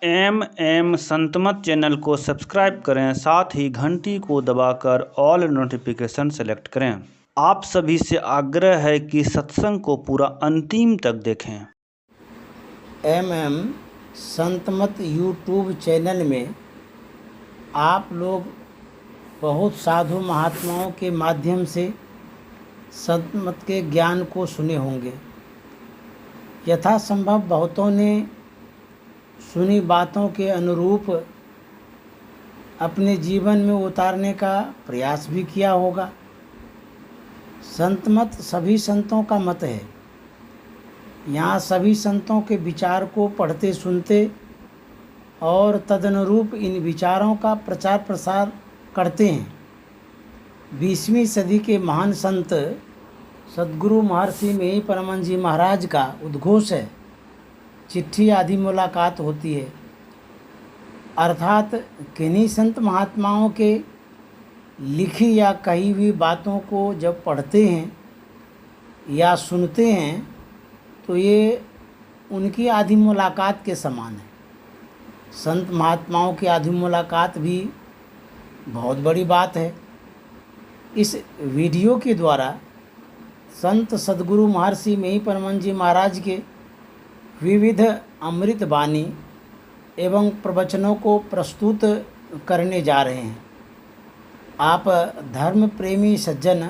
Santmat channel को subscribe करें, साथ ही घंटी को दबाकर ऑल नोटिफिकेशन सेलेक्ट करें। आप सभी से आग्रह है कि सत्संग को पूरा अंतिम तक देखें। संतमत यूट्यूब चैनल में आप लोग बहुत साधु महात्माओं के माध्यम से संतमत के ज्ञान को सुने होंगे। यथासंभव बहुतों ने सुनी बातों के अनुरूप अपने जीवन में उतारने का प्रयास भी किया होगा। संतमत सभी संतों का मत है। यहाँ सभी संतों के विचार को पढ़ते सुनते और तदनुरूप इन विचारों का प्रचार प्रसार करते हैं। 20वीं सदी के महान संत सद्गुरु महर्षि मेही परमानंद जी महाराज का उद्घोष है, चिट्ठी आदि मुलाकात होती है। अर्थात किन्हीं संत महात्माओं के लिखी या कही हुई बातों को जब पढ़ते हैं या सुनते हैं तो ये उनकी आदि मुलाकात के समान है। संत महात्माओं की आदि मुलाकात भी बहुत बड़ी बात है। इस वीडियो के द्वारा संत सद्गुरु महर्षि मेही परमानंद जी महाराज के विविध अमृत वाणी एवं प्रवचनों को प्रस्तुत करने जा रहे हैं। आप धर्म प्रेमी सज्जन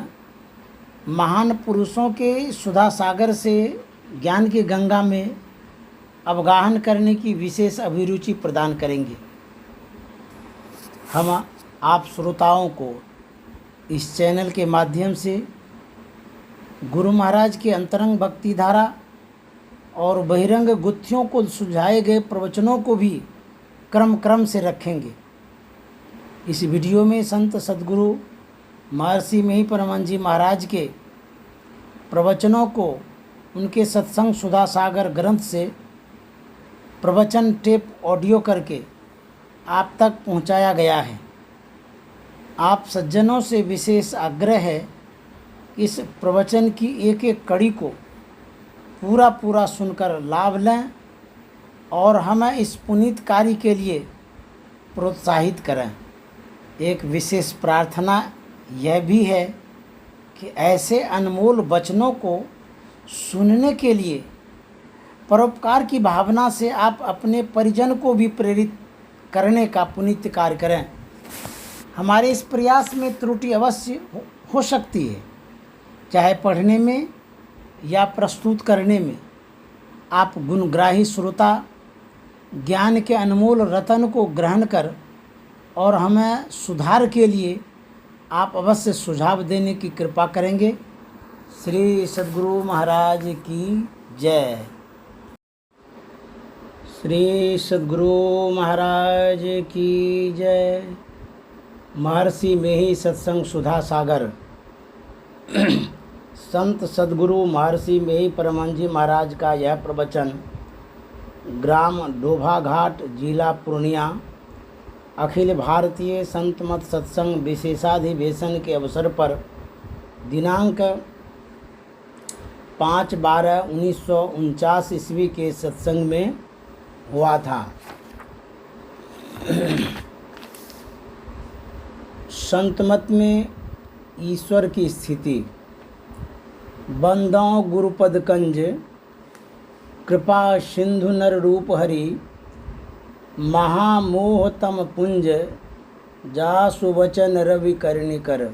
महान पुरुषों के सुधा सागर से ज्ञान की गंगा में अवगाहन करने की विशेष अभिरुचि प्रदान करेंगे। हम आप श्रोताओं को इस चैनल के माध्यम से गुरु महाराज की अंतरंग भक्ति धारा और बहिरंग गुत्थियों को सुझाए गए प्रवचनों को भी क्रम से रखेंगे। इस वीडियो में संत सद्गुरु महर्षि मेही परमानंद जी महाराज के प्रवचनों को उनके सत्संग सुधा सागर ग्रंथ से प्रवचन टेप ऑडियो करके आप तक पहुंचाया गया है। आप सज्जनों से विशेष आग्रह है इस प्रवचन की एक एक कड़ी को पूरा सुनकर लाभ लें और हमें इस पुनीत कार्य के लिए प्रोत्साहित करें। एक विशेष प्रार्थना यह भी है कि ऐसे अनमोल वचनों को सुनने के लिए परोपकार की भावना से आप अपने परिजन को भी प्रेरित करने का पुनीत कार्य करें। हमारे इस प्रयास में त्रुटि अवश्य हो सकती है, चाहे पढ़ने में या प्रस्तुत करने में। आप गुणग्राही श्रोता ज्ञान के अनमोल रतन को ग्रहण कर और हमें सुधार के लिए आप अवश्य सुझाव देने की कृपा करेंगे। श्री सद्गुरु महाराज की जय। श्री सद्गुरु महाराज की जय। महर्षि मेही सत्संग सुधा सागर। संत सद्गुरु महर्षि मेही परमानंद जी महाराज का यह प्रवचन ग्राम डोभा घाट, जिला पूर्णिया, अखिल भारतीय संतमत सत्संग विशेषाधिवेशन के अवसर पर दिनांक 5/12/1949 ईस्वी के सत्संग में हुआ था। संतमत में ईश्वर की स्थिति। बंदों गुरुपद कंज, कृपा सिंधु नर रूप हरि, महामोह तम पुंज, जासु वचन रवि करणी कर।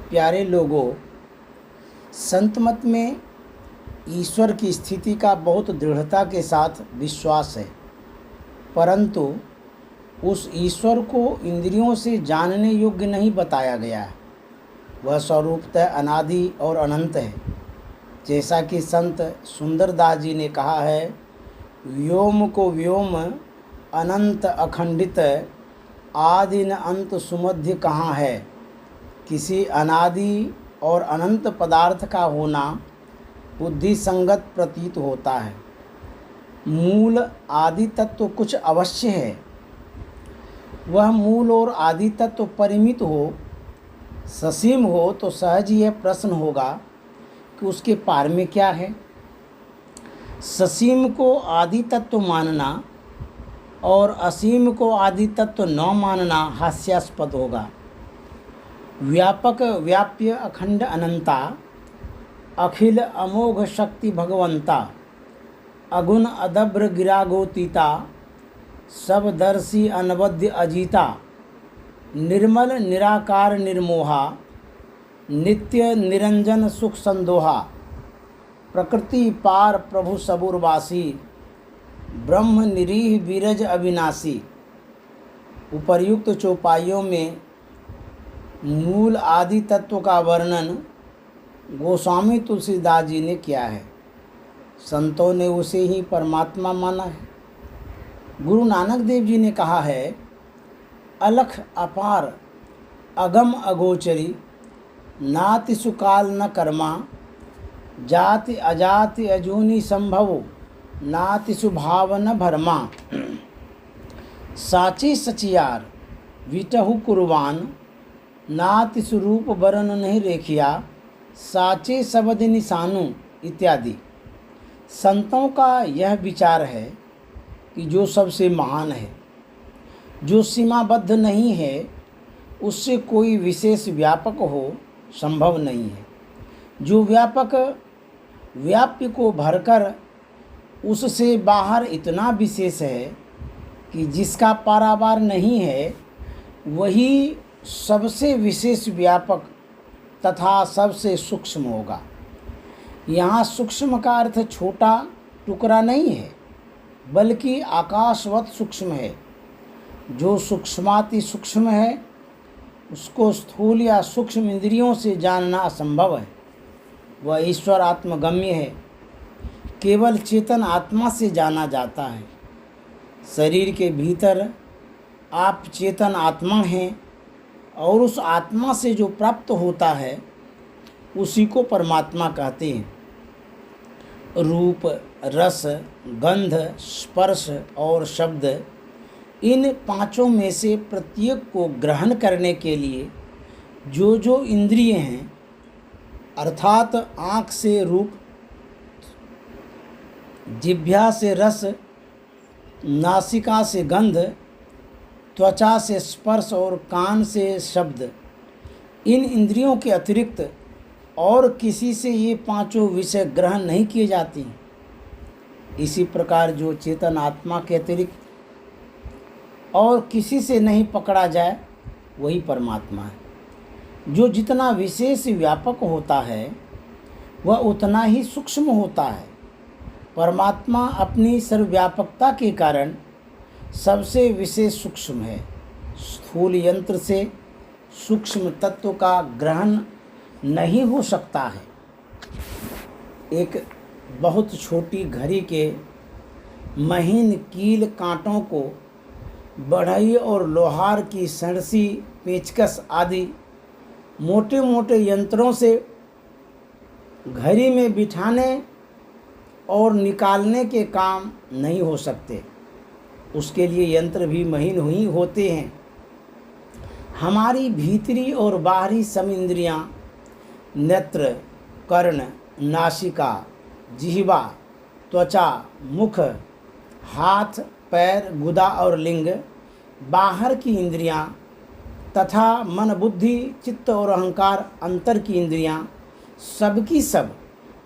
प्यारे लोगों, संतमत में ईश्वर की स्थिति का बहुत दृढ़ता के साथ विश्वास है, परंतु उस ईश्वर को इंद्रियों से जानने योग्य नहीं बताया गया है। वह स्वरूपतः अनादि और अनंत है। जैसा कि संत सुंदरदास जी ने कहा है, व्योम को व्योम अनंत अखंडित, आदि न अंत सुमध्य कहाँ है। किसी अनादि और अनंत पदार्थ का होना बुद्धि संगत प्रतीत होता है। मूल आदि तत्व कुछ अवश्य है। वह मूल और आदि तत्व परिमित हो, ससीम हो तो सहज यह प्रश्न होगा कि उसके पार में क्या है। ससीम को आदि तत्व मानना और असीम को आदि तत्व न मानना हास्यास्पद होगा। व्यापक व्याप्य अखंड अनंता, अखिल अमोघ शक्ति भगवंता, अगुण अदब्र गिरागोतीता, सबदर्शी अनवद्य अजीता, निर्मल निराकार निर्मोहा, नित्य निरंजन सुख संदोहा, प्रकृति पार प्रभु सबुरवासी, ब्रह्म निरीह बीरज अविनाशी। उपर्युक्त चौपाइयों में मूल आदि तत्व का वर्णन गोस्वामी तुलसीदास जी ने किया है। संतों ने उसे ही परमात्मा माना है। गुरु नानक देव जी ने कहा है, अलख अपार अगम अगोचरी, नाति सुकाल न कर्मा, जाति अजाति अजूनी संभवो, नाति सुभाव न भरमा। साचे सचियार विटहु कुर्बान, नाति स्वरूप वरण नहीं रेखिया, साचे शब्द निशानु इत्यादि। संतों का यह विचार है कि जो सबसे महान है, जो सीमाबद्ध नहीं है, उससे कोई विशेष व्यापक हो संभव नहीं है। जो व्यापक व्याप्य को भरकर उससे बाहर इतना विशेष है कि जिसका पारावार नहीं है, वही सबसे विशेष व्यापक तथा सबसे सूक्ष्म होगा। यहाँ सूक्ष्म का अर्थ छोटा टुकड़ा नहीं है, बल्कि आकाशवत सूक्ष्म है। जो सूक्ष्माति सूक्ष्म है, उसको स्थूल या सूक्ष्म इंद्रियों से जानना असंभव है। वह ईश्वर आत्मगम्य है, केवल चेतन आत्मा से जाना जाता है। शरीर के भीतर आप चेतन आत्मा हैं और उस आत्मा से जो प्राप्त होता है उसी को परमात्मा कहते हैं। रूप, रस, गंध, स्पर्श और शब्द, इन पांचों में से प्रत्येक को ग्रहण करने के लिए जो जो इंद्रिय हैं, अर्थात आँख से रूप, जिह्वा से रस, नासिका से गंध, त्वचा से स्पर्श और कान से शब्द, इन इंद्रियों के अतिरिक्त और किसी से ये पांचों विषय ग्रहण नहीं किए जाते। इसी प्रकार जो चेतन आत्मा के अतिरिक्त और किसी से नहीं पकड़ा जाए, वही परमात्मा है। जो जितना विशेष व्यापक होता है, वह उतना ही सूक्ष्म होता है। परमात्मा अपनी सर्वव्यापकता के कारण सबसे विशेष सूक्ष्म है। स्थूल यंत्र से सूक्ष्म तत्व का ग्रहण नहीं हो सकता है। एक बहुत छोटी घड़ी के महीन कील कांटों को बढ़ई और लोहार की सणसी, पेचकस आदि मोटे मोटे यंत्रों से घड़ी में बिठाने और निकालने के काम नहीं हो सकते। उसके लिए यंत्र भी महीन ही होते हैं। हमारी भीतरी और बाहरी सब इंद्रियाँ, नेत्र, कर्ण, नासिका, जिह्वा, त्वचा, मुख, हाथ, पैर, गुदा और लिंग, बाहर की इंद्रियाँ तथा मन, बुद्धि, चित्त और अहंकार, अंतर की इंद्रियाँ, सबकी सब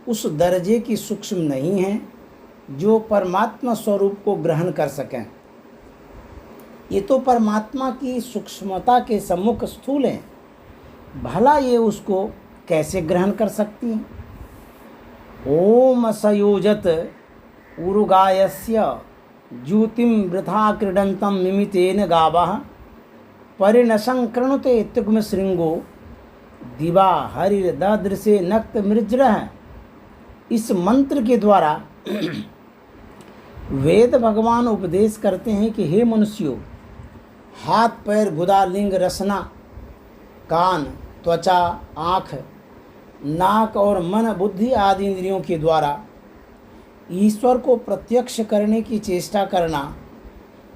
उस दर्जे की सूक्ष्म नहीं हैं जो परमात्मा स्वरूप को ग्रहण कर सकें। ये तो परमात्मा की सूक्ष्मता के सम्मुख स्थूल हैं, भला ये उसको कैसे ग्रहण कर सकती हैं। ओम सयोजत उरुगायस्य ज्योतिम वृथा क्रीडंतम मिमितेन गावः, परिणशं कृणुते त्युग्म श्रृंगो, दिवा हरिर ददृशे नक्त मृज्रः। इस मंत्र के द्वारा वेद भगवान उपदेश करते हैं कि हे मनुष्यों, हाथ, पैर, गुदा, लिंग, रसना, कान, त्वचा, आँख, नाक और मन, बुद्धि आदि इंद्रियों के द्वारा ईश्वर को प्रत्यक्ष करने की चेष्टा करना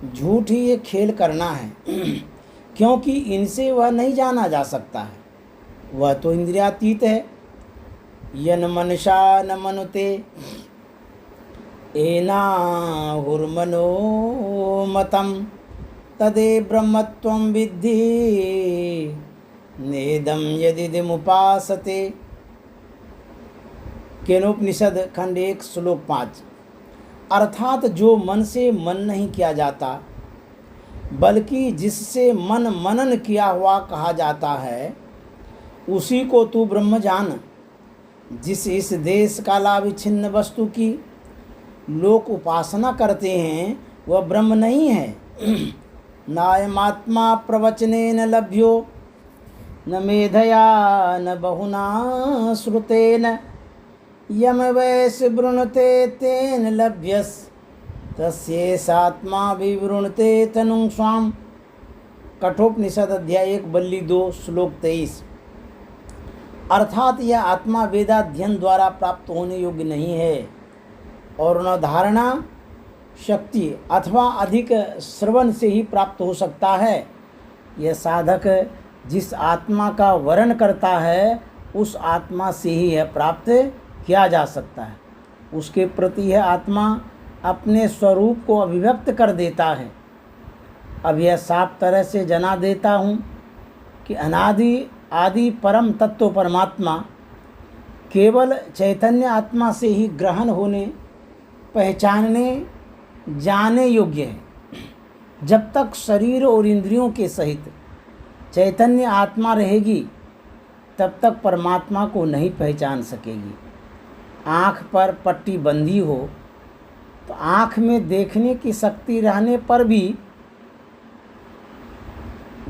झूठ ही एक खेल करना है, क्योंकि इनसे वह नहीं जाना जा सकता है। वह तो इंद्रियातीत है। यन मनसा न मनुते एनाहुर्मनोमतं तदे ब्रह्मत्वं विद्धि नेदं यदिदमुपासते। केनोपनिषद खंड 1 श्लोक 5। अर्थात जो मन से मन नहीं किया जाता बल्कि जिससे मन मनन किया हुआ कहा जाता है, उसी को तू ब्रह्म जान। जिस इस देश कालाविच्छिन्न वस्तु की लोग उपासना करते हैं वह ब्रह्म नहीं है। नायमात्मा प्रवचनेन लभ्यो न मेधया न बहुना श्रुतेन यम वैश्य वृणुते तेन लभ्यस तस्यैसात्मा विवृणुते तनुं स्वाम। कठोपनिषद अध्याय 1 बल्ली 2 श्लोक 23। अर्थात यह आत्मा वेदाध्ययन द्वारा प्राप्त होने योग्य नहीं है और न धारणा शक्ति अथवा अधिक श्रवण से ही प्राप्त हो सकता है। यह साधक जिस आत्मा का वर्ण करता है उस आत्मा से ही यह प्राप्त किया जा सकता है। उसके प्रति यह आत्मा अपने स्वरूप को अभिव्यक्त कर देता है। अब यह साफ तरह से जना देता हूँ कि अनादि आदि परम तत्व परमात्मा केवल चैतन्य आत्मा से ही ग्रहण होने, पहचानने, जाने योग्य है। जब तक शरीर और इंद्रियों के सहित चैतन्य आत्मा रहेगी तब तक परमात्मा को नहीं पहचान सकेगी। आँख पर पट्टी बंधी हो तो आँख में देखने की शक्ति रहने पर भी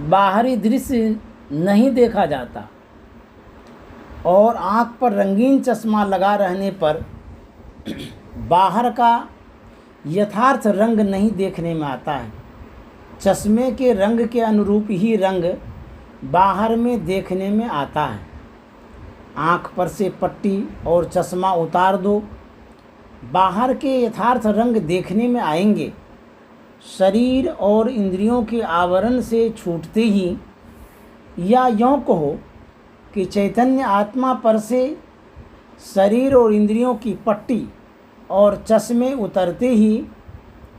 बाहरी दृश्य नहीं देखा जाता और आँख पर रंगीन चश्मा लगा रहने पर बाहर का यथार्थ रंग नहीं देखने में आता है। चश्मे के रंग के अनुरूप ही रंग बाहर में देखने में आता है। आँख पर से पट्टी और चश्मा उतार दो, बाहर के यथार्थ रंग देखने में आएंगे। शरीर और इंद्रियों के आवरण से छूटते ही, या यों कहो कि चैतन्य आत्मा पर से शरीर और इंद्रियों की पट्टी और चश्मे उतरते ही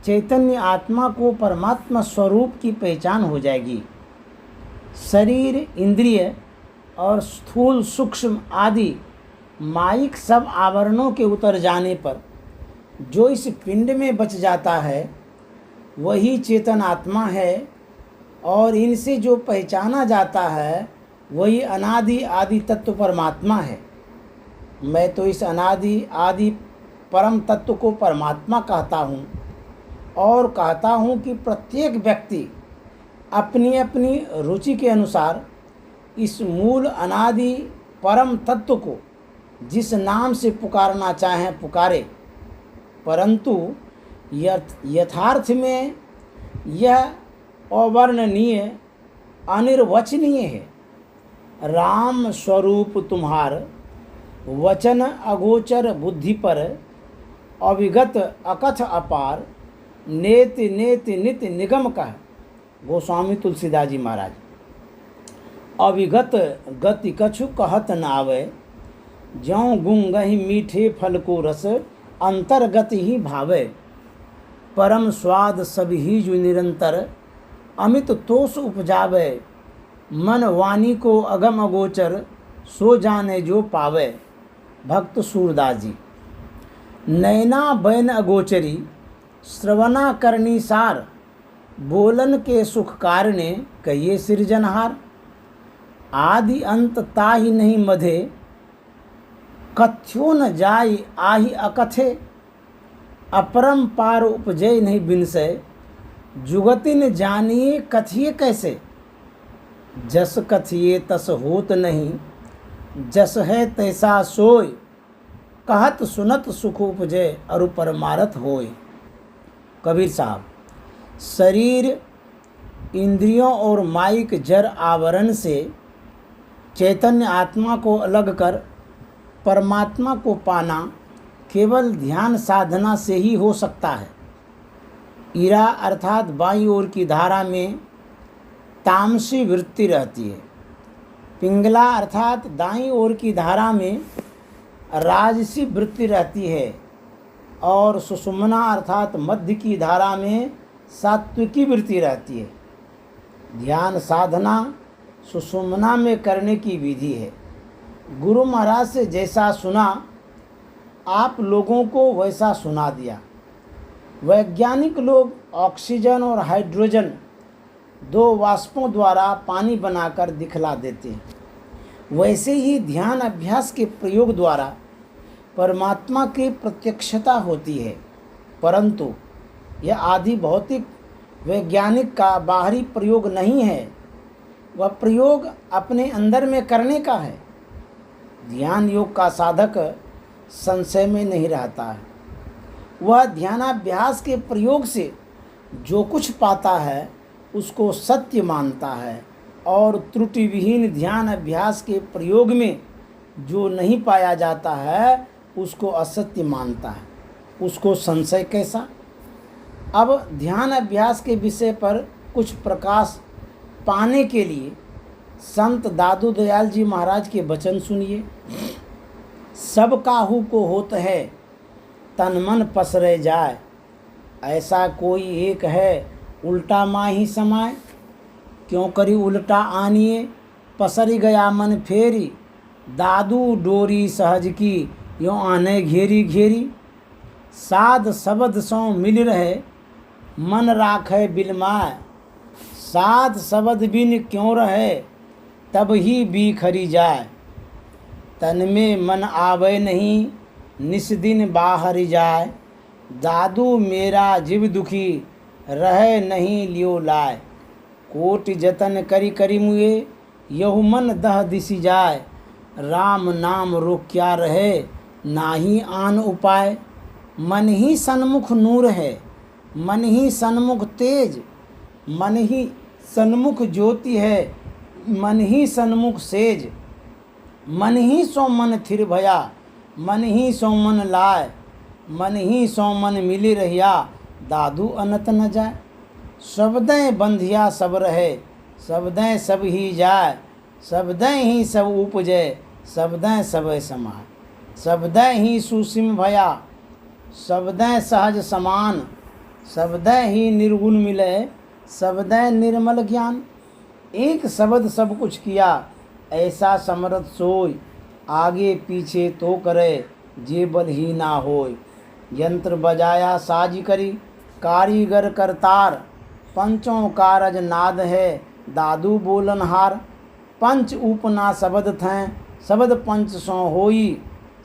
चैतन्य आत्मा को परमात्मा स्वरूप की पहचान हो जाएगी। शरीर, इंद्रिय और स्थूल सूक्ष्म आदि माइक सब आवरणों के उतर जाने पर जो इस पिंड में बच जाता है वही चेतन आत्मा है और इनसे जो पहचाना जाता है वही अनादि आदि तत्व परमात्मा है। मैं तो इस अनादि आदि परम तत्व को परमात्मा कहता हूँ और कहता हूँ कि प्रत्येक व्यक्ति अपनी अपनी रुचि के अनुसार इस मूल अनादि परम तत्व को जिस नाम से पुकारना चाहें पुकारे, परंतु यथार्थ में यह अवर्णनीय, अनिर्वचनीय है। राम स्वरूप तुम्हार वचन अगोचर बुद्धि पर अविगत अकथ अपार नेत नेत नित निगम कह। गोस्वामी तुलसीदास जी महाराज। अविगत गति कछु कहत न आवे, ज्यों गुंगहि मीठे फल को रस अंतर्गत ही भावे। परम स्वाद सब ही जो निरंतर अमित तोष उपजावे। मन वाणी को अगम अगोचर सो जाने जो पावे। भक्त सूरदास जी। नैना बैन अगोचरी श्रवणा करनी सार, बोलन के सुख कारणे कहिए सृजनहार। आदि अंत ताहि नहीं मधे, कथ्यो न जाय आहि अकथे। अपरम पार उपजय नहीं बिनसय, जुगति न जानिए कथिए कैसे। जस कथिए तस होत नहीं, जस है तैसा सोय। कहत सुनत सुख उपजय अरु परमारथ होय। कबीर साहब। शरीर, इंद्रियों और माइक जड़ आवरण से चैतन्य आत्मा को अलग कर परमात्मा को पाना केवल ध्यान साधना से ही हो सकता है। ईरा अर्थात बाईं ओर की धारा में तामसी वृत्ति रहती है। पिंगला अर्थात दाईं ओर की धारा में राजसी वृत्ति रहती है। और सुषुम्ना अर्थात मध्य की धारा में सात्विकी वृत्ति रहती है। ध्यान साधना सुषुम्ना में करने की विधि है। गुरु महाराज से जैसा सुना आप लोगों को वैसा सुना दिया। वैज्ञानिक लोग ऑक्सीजन और हाइड्रोजन दो वाष्पों द्वारा पानी बनाकर दिखला देते हैं। वैसे ही ध्यान अभ्यास के प्रयोग द्वारा परमात्मा की प्रत्यक्षता होती है, परंतु यह आदि भौतिक वैज्ञानिक का बाहरी प्रयोग नहीं है, वह प्रयोग अपने अंदर में करने का है। ध्यान योग का साधक संशय में नहीं रहता है। वह ध्यानाभ्यास के प्रयोग से जो कुछ पाता है उसको सत्य मानता है, और त्रुटि विहीन ध्यान अभ्यास के प्रयोग में जो नहीं पाया जाता है उसको असत्य मानता है। उसको संशय कैसा? अब ध्यान अभ्यास के विषय पर कुछ प्रकाश पाने के लिए संत दादू दयाल जी महाराज के वचन सुनिए। सब काहू को होत है तन मन पसरे जाए, ऐसा कोई एक है उल्टा माही समाए। क्यों करी उल्टा आनिए पसरी गया मन फेरी, दादू डोरी सहज की यों आने घेरी घेरी। साध शब्द सो मिल रहे मन राखे बिलमाए, साध शब्द बिन क्यों रहे तब ही बिखरी जाए। तन में मन आवे नहीं निस दिन बाहर जाए, दादू मेरा जीव दुखी रहे नहीं लियो लाए। कोटि जतन करी करी मुए यहु मन दह दिसी जाए, राम नाम रोक्या रहे नाही आन उपाय। मन ही सन्मुख नूर है मन ही सन्मुख तेज, मन ही सन्मुख ज्योति है मन ही सन्मुख सेज। मन ही सो मन थिर भया मन ही सो मन लाए, मन ही सो मन मिली रहिया दादू अनत न जाए। शब्दें बंधिया सब रहे शब्दें सब ही जाए, शब्दें ही सब उपजे शब्दें सब समाए। शब्दें ही सुसिम भया शब्दें सहज समान, शब्दें ही निर्गुण मिले शब्दें निर्मल ज्ञान। एक शब्द सब कुछ किया ऐसा समर्थ सोय, आगे पीछे तो करे जे बल ही ना होय। यंत्र बजाया साज करी कारीगर करतार, पंचों कारज नाद है दादू बोलनहार। पंच उपना शब्द थें शब्द पंच सो होई,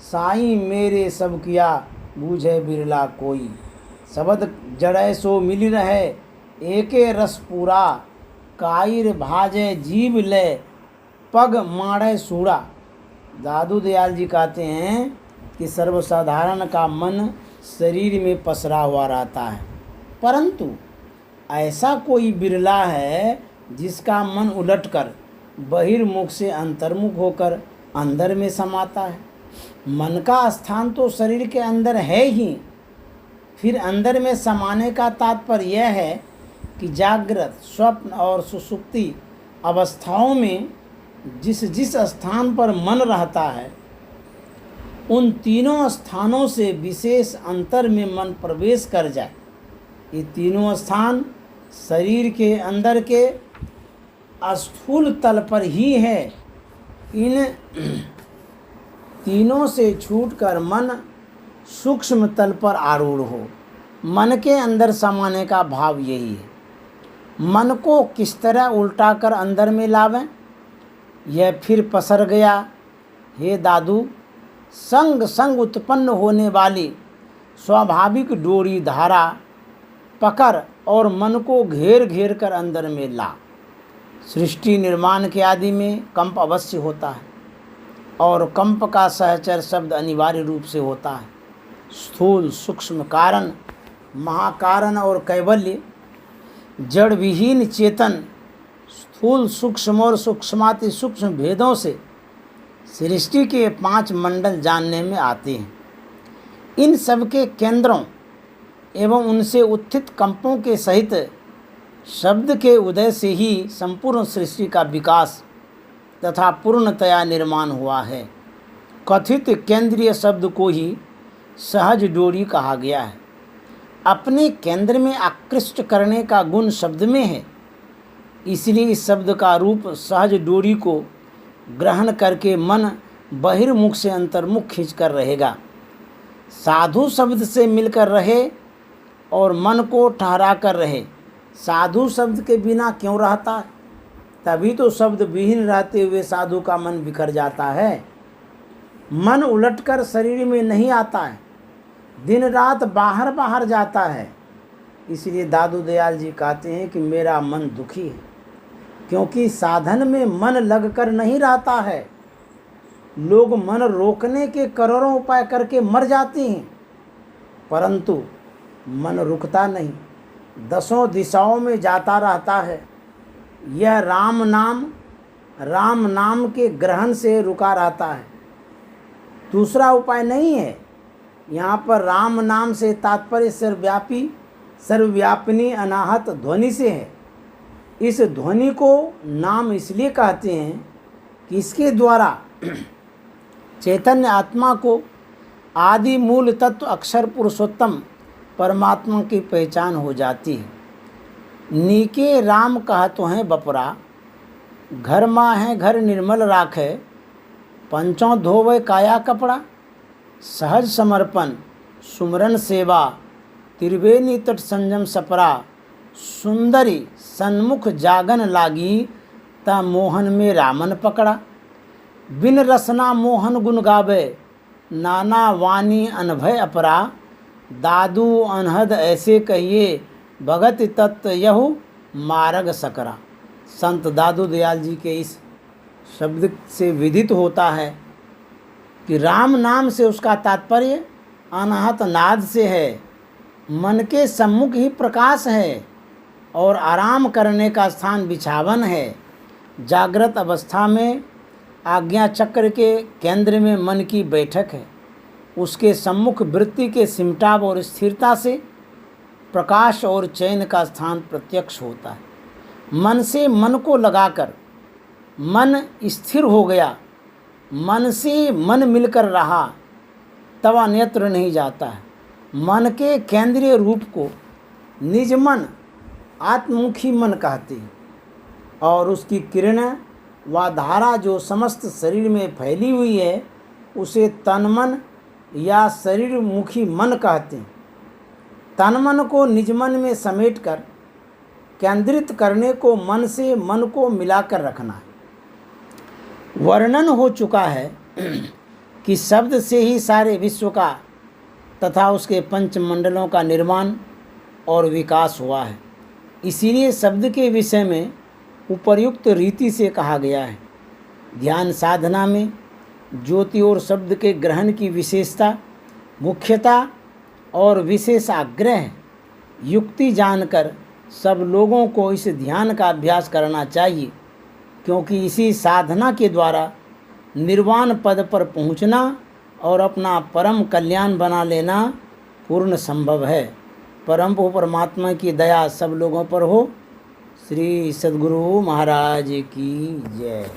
साई मेरे सब किया बूझे बिरला कोई। शब्द जड़े सो मिल रहे एके रस पूरा, कायर भाजे जीव ले पग माड़े सूड़ा। दादू दयाल जी कहते हैं कि सर्वसाधारण का मन शरीर में पसरा हुआ रहता है, परंतु ऐसा कोई बिरला है जिसका मन उलटकर बहिर्मुख से अंतर्मुख होकर अंदर में समाता है। मन का स्थान तो शरीर के अंदर है ही, फिर अंदर में समाने का तात्पर्य यह है कि जागृत स्वप्न और सुषुप्ति अवस्थाओं में जिस जिस स्थान पर मन रहता है उन तीनों स्थानों से विशेष अंतर में मन प्रवेश कर जाए। ये तीनों स्थान शरीर के अंदर के स्थूल तल पर ही है। इन तीनों से छूटकर मन सूक्ष्म तल पर आरूढ़ हो। मन के अंदर समाने का भाव यही है। मन को किस तरह उल्टा कर अंदर में लावें? यह फिर पसर गया। हे दादू, संग संग उत्पन्न होने वाली स्वाभाविक डोरी धारा पकड़ और मन को घेर घेर कर अंदर में ला। सृष्टि निर्माण के आदि में कंप अवश्य होता है और कंप का सहचर शब्द अनिवार्य रूप से होता है। स्थूल सूक्ष्म कारण, महाकारण और कैवल्य, जड़ विहीन चेतन, स्थूल सूक्ष्म और सूक्ष्माति सूक्ष्म भेदों से सृष्टि के 5 मंडल जानने में आते हैं। इन सब के केंद्रों एवं उनसे उत्थित कंपों के सहित शब्द के उदय से ही संपूर्ण सृष्टि का विकास तथा पूर्णतया निर्माण हुआ है। कथित केंद्रीय शब्द को ही सहज डोरी कहा गया है। अपने केंद्र में आकृष्ट करने का गुण शब्द में है, इसलिए इस शब्द का रूप सहज डोरी को ग्रहण करके मन बहिर्मुख से अंतर्मुख खींच कर रहेगा। साधु शब्द से मिलकर रहे और मन को ठहरा कर रहे। साधु शब्द के बिना क्यों रहता है? तभी तो शब्द विहीन रहते हुए साधु का मन बिखर जाता है। मन उलटकर शरीर में नहीं आता है, दिन रात बाहर बाहर जाता है। इसलिए दादू दयाल जी कहते हैं कि मेरा मन दुखी है, क्योंकि साधन में मन लगकर नहीं रहता है। लोग मन रोकने के करोड़ों उपाय करके मर जाते हैं, परंतु मन रुकता नहीं, दसों दिशाओं में जाता रहता है। यह राम नाम के ग्रहण से रुका रहता है, दूसरा उपाय नहीं है। यहाँ पर राम नाम से तात्पर्य सर्वव्यापिनी अनाहत ध्वनि से है। इस ध्वनि को नाम इसलिए कहते हैं कि इसके द्वारा चैतन्य आत्मा को आदि मूल तत्व अक्षर पुरुषोत्तम परमात्मा की पहचान हो जाती है। नीके राम कहतो हैं बपरा, घर माँ है घर निर्मल राखे, पंचों धोवे काया कपड़ा, सहज समर्पण सुमरन सेवा, त्रिवेणी तट संयम सपरा, सुंदरी सन्मुख जागन लागी, ता मोहन में रामन पकड़ा। बिन रसना मोहन गुण गावे, नाना वाणी अनभय अपरा, दादू अनहद ऐसे कहिए, भगत तत्व यहु मार्ग सकरा। संत दादू दयाल जी के इस शब्द से विदित होता है कि राम नाम से उसका तात्पर्य अनाहत नाद से है, मन के सम्मुख ही प्रकाश है और आराम करने का स्थान बिछावन है। जागृत अवस्था में आज्ञा चक्र के केंद्र में मन की बैठक है, उसके सम्मुख वृत्ति के सिमटाव और स्थिरता से प्रकाश और चैन का स्थान प्रत्यक्ष होता है। मन से मन को लगाकर मन स्थिर हो गया, मन से मन मिलकर रहा, तब अन्यत्र नहीं जाता है। मन के केंद्रीय रूप को निज मन आत्ममुखी मन कहते हैं और उसकी किरण व धारा जो समस्त शरीर में फैली हुई है उसे तन मन या शरीर मुखी मन कहते हैं। तन मन को निज मन में समेटकर केंद्रित करने को मन से मन को मिलाकर रखना है। वर्णन हो चुका है कि शब्द से ही सारे विश्व का तथा उसके पंचमंडलों का निर्माण और विकास हुआ है। इसीलिए शब्द के विषय में उपर्युक्त रीति से कहा गया है। ध्यान साधना में ज्योति और शब्द के ग्रहण की विशेषता, मुख्यता और विशेष आग्रह युक्ति जानकर सब लोगों को इस ध्यान का अभ्यास करना चाहिए, क्योंकि इसी साधना के द्वारा निर्वाण पद पर पहुंचना और अपना परम कल्याण बना लेना पूर्ण संभव है। परम परमात्मा की दया सब लोगों पर हो। श्री सद्गुरु महाराज की जय।